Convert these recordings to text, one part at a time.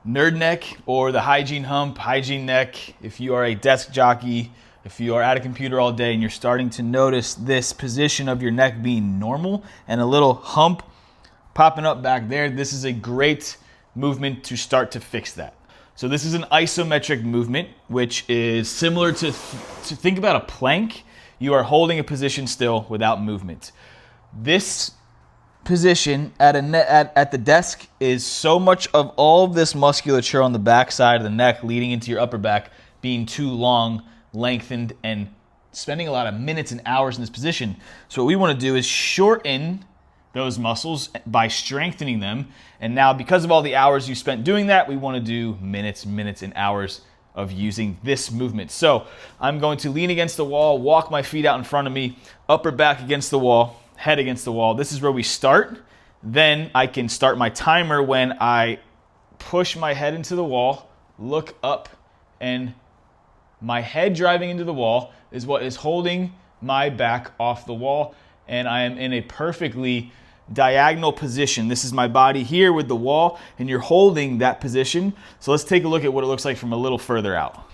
nerd neck or the hygiene hump, hygiene neck. If you are a desk jockey, if you are at a computer all day and you're starting to notice this position of your neck being normal and a little hump popping up back there, this is a great movement to start to fix that. So this is an isometric movement, which is similar to think about a plank. You are holding a position still without movement. This position at the desk is so much of all of this musculature on the back side of the neck leading into your upper back being too long, lengthened, and spending a lot of minutes and hours in this position. So what we want to do is shorten those muscles by strengthening them. And now because of all the hours you spent doing that, we want to do minutes and hours of using this movement. So I'm going to lean against the wall, walk my feet out in front of me, upper back against the wall, head against the wall. This is where we start. Then I can start my timer when I push my head into the wall, look up, and my head driving into the wall is what is holding my back off the wall. And I am in a perfectly diagonal position. This is my body here with the wall, and you're holding that position. So let's take a look at what it looks like from a little further out.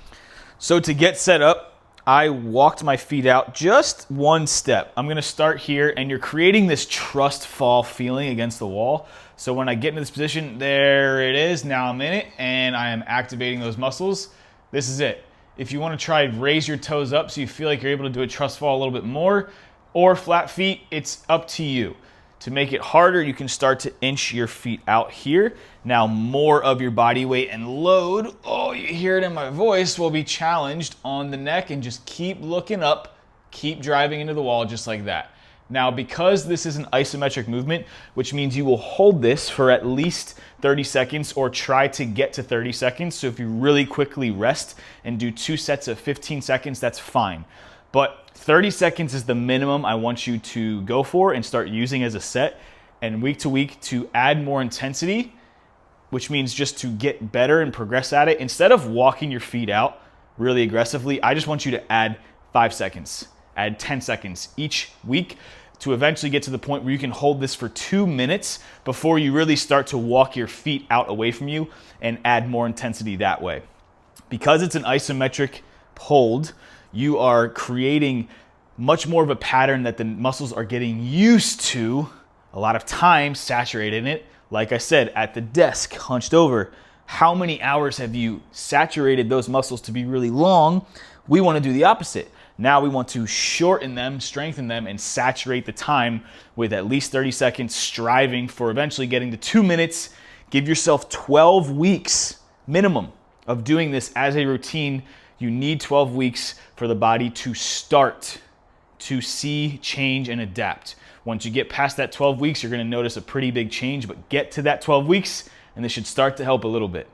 So to get set up, I walked my feet out just one step. I'm gonna start here, and you're creating this trust fall feeling against the wall. So when I get into this position, there it is, now I'm in it, and I am activating those muscles. This is it. If you wanna try raise your toes up so you feel like you're able to do a trust fall a little bit more, or flat feet, it's up to you. To make it harder, you can start to inch your feet out here. Now more of your body weight and load, oh, you hear it in my voice, will be challenged on the neck, and just keep looking up, keep driving into the wall just like that. Now, because this is an isometric movement, which means you will hold this for at least 30 seconds or try to get to 30 seconds. So if you really quickly rest and do 2 sets of 15 seconds, that's fine. But 30 seconds is the minimum I want you to go for and start using as a set. And week to week to add more intensity, which means just to get better and progress at it. Instead of walking your feet out really aggressively, I just want you to add 5 seconds, add 10 seconds each week to eventually get to the point where you can hold this for 2 minutes before you really start to walk your feet out away from you and add more intensity that way. Because it's an isometric hold, you are creating much more of a pattern that the muscles are getting used to, a lot of time saturated in it. Like I said, at the desk, hunched over, how many hours have you saturated those muscles to be really long? We want to do the opposite. Now we want to shorten them, strengthen them, and saturate the time with at least 30 seconds, striving for eventually getting to 2 minutes. Give yourself 12 weeks minimum of doing this as a routine. You need 12 weeks for the body to start to see change and adapt. Once you get past that 12 weeks, you're going to notice a pretty big change, but get to that 12 weeks and this should start to help a little bit.